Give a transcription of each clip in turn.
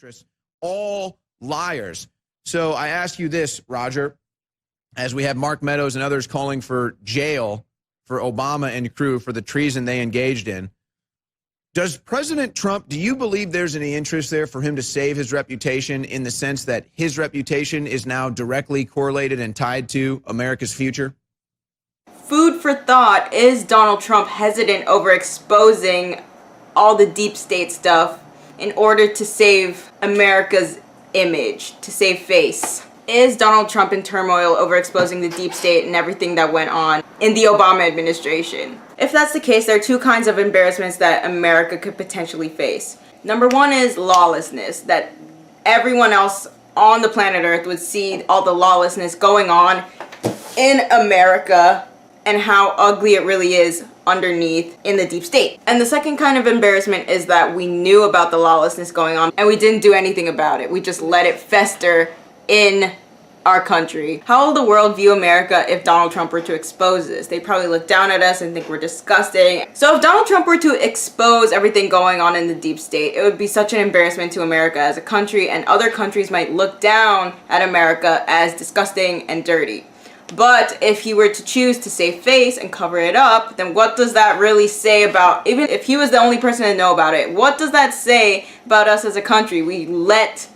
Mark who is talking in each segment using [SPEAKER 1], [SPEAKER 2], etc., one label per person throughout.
[SPEAKER 1] interests, all liars. So I ask you this, Roger, as we have Mark Meadows and others calling for jail for Obama and crew for the treason they engaged in. Does President Trump, do you believe there's any interest there for him to save his reputation in the sense that his reputation is now directly correlated and tied to America's future?
[SPEAKER 2] Food for thought. Is Donald Trump hesitant over exposing all the deep state stuff in order to save America's image, to save face? Is Donald Trump in turmoil over exposing the deep state and everything that went on in the Obama administration? If that's the case, there are two kinds of embarrassments that America could potentially face. Number one is lawlessness, that everyone else on the planet Earth would see all the lawlessness going on in America and how ugly it really is underneath in the deep state. And the second kind of embarrassment is that we knew about the lawlessness going on and we didn't do anything about it. We just let it fester in our country. How will the world view America if Donald Trump were to expose this? They probably look down at us and think we're disgusting. So if Donald Trump were to expose everything going on in the deep state, it would be such an embarrassment to America as a country, and other countries might look down at America as disgusting and dirty. But if he were to choose to save face and cover it up, then what does that really say about, even if he was the only person to know about it, what does that say about us as a country? We let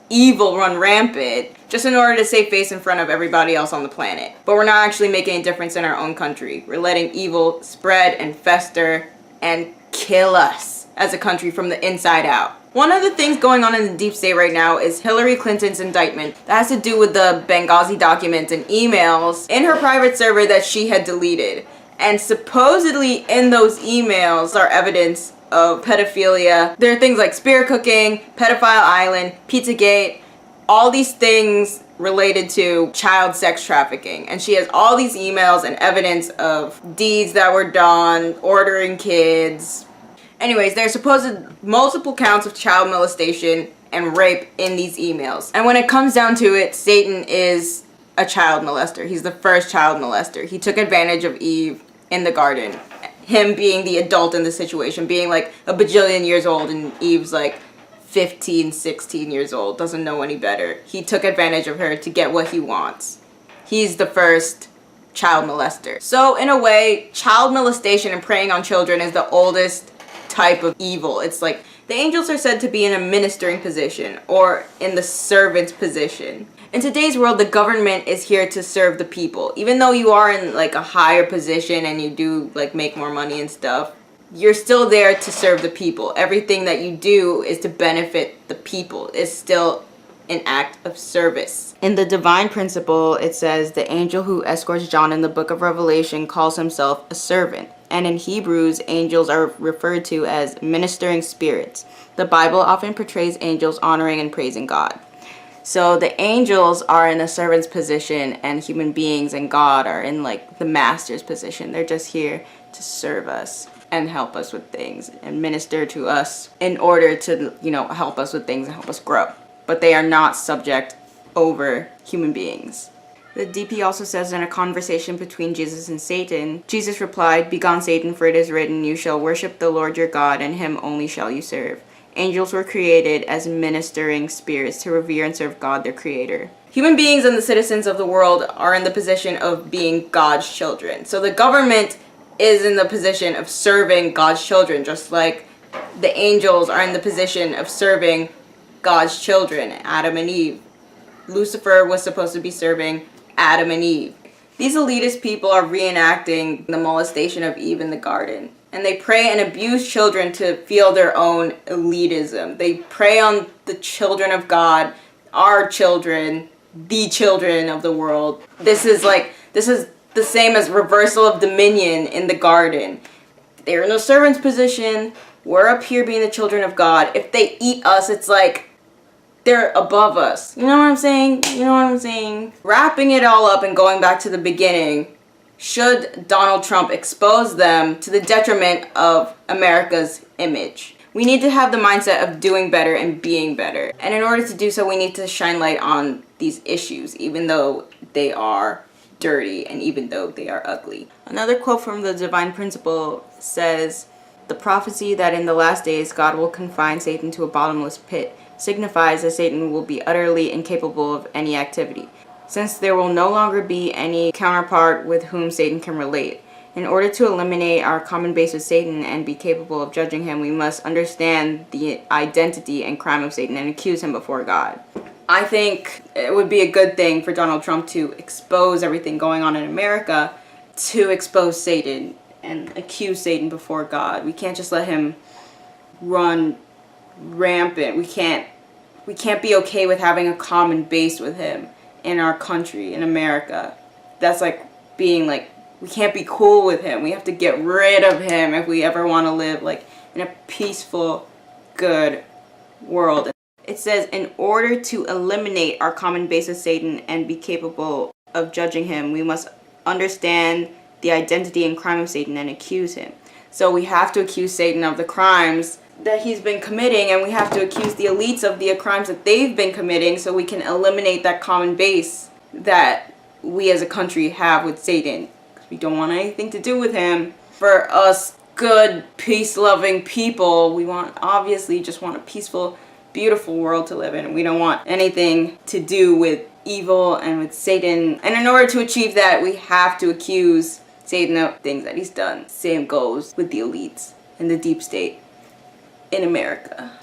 [SPEAKER 2] evil run rampant just in order to save face in front of everybody else on the planet. But we're not actually making a difference in our own country. We're letting evil spread and fester and kill us as a country from the inside out. One of the things going on in the deep state right now is Hillary Clinton's indictment. That has to do with the Benghazi documents and emails in her private server that she had deleted. And supposedly in those emails are evidence of pedophilia. There are things like spear cooking, pedophile island, Pizzagate, all these things related to child sex trafficking. And she has all these emails and evidence of deeds that were done, ordering kids. Anyways, there's supposed multiple counts of child molestation and rape in these emails. And when it comes down to it, Satan is a child molester. He's the first child molester. He took advantage of Eve in the garden. Him being the adult in the situation, being like a bajillion years old, and Eve's like 15, 16 years old, doesn't know any better. He took advantage of her to get what he wants. He's the first child molester. So in a way, child molestation and preying on children is the oldest type of evil. It's like the angels are said to be in a ministering position or in the servant's position. In today's world, the government is here to serve the people. Even though you are in like a higher position and you do like make more money and stuff, you're still there to serve the people. Everything that you do is to benefit the people. It's still an act of service. In the divine principle, it says the angel who escorts John in the book of Revelation calls himself a servant. And in Hebrews, angels are referred to as ministering spirits. The Bible often portrays angels honoring and praising God. So the angels are in a servant's position, and human beings and God are in like the master's position. They're just here to serve us and help us with things and minister to us in order to, help us with things and help us grow. But they are not subject over human beings. The DP also says in a conversation between Jesus and Satan, Jesus replied, "Begone, Satan, for it is written, you shall worship the Lord your God, and him only shall you serve." Angels were created as ministering spirits to revere and serve God, their creator. Human beings and the citizens of the world are in the position of being God's children. So the government is in the position of serving God's children, just like the angels are in the position of serving God's children, Adam and Eve. Lucifer was supposed to be serving Adam and Eve. These elitist people are reenacting the molestation of Eve in the garden. And they prey and abuse children to feel their own elitism. They prey on the children of God, our children, the children of the world. This is the same as reversal of dominion in the garden. They're in a servant's position. We're up here being the children of God. If they eat us, it's like they're above us. You know what I'm saying? Wrapping it all up and going back to the beginning, should Donald Trump expose them to the detriment of America's image? We need to have the mindset of doing better and being better. And in order to do so, we need to shine light on these issues, even though they are dirty and even though they are ugly. Another quote from the Divine Principle says, "The prophecy that in the last days God will confine Satan to a bottomless pit signifies that Satan will be utterly incapable of any activity, since there will no longer be any counterpart with whom Satan can relate. In order to eliminate our common base with Satan and be capable of judging him, we must understand the identity and crime of Satan and accuse him before God. I think it would be a good thing for Donald Trump to expose everything going on in America, to expose Satan and accuse Satan before God. We can't just let him run rampant. We can't be okay with having a common base with him in our country, in America. That's like being like, we can't be cool with him. We have to get rid of him if we ever want to live like in a peaceful, good world. It says, in order to eliminate our common base with Satan and be capable of judging him, we must understand the identity and crime of Satan and accuse him. So we have to accuse Satan of the crimes that he's been committing, and we have to accuse the elites of the crimes that they've been committing, so we can eliminate that common base that we as a country have with Satan. We don't want anything to do with him. For us good, peace-loving people, we obviously just want a peaceful, beautiful world to live in. We don't want anything to do with evil and with Satan. And in order to achieve that, we have to accuse Satan of things that he's done. Same goes with the elites and the deep state in America.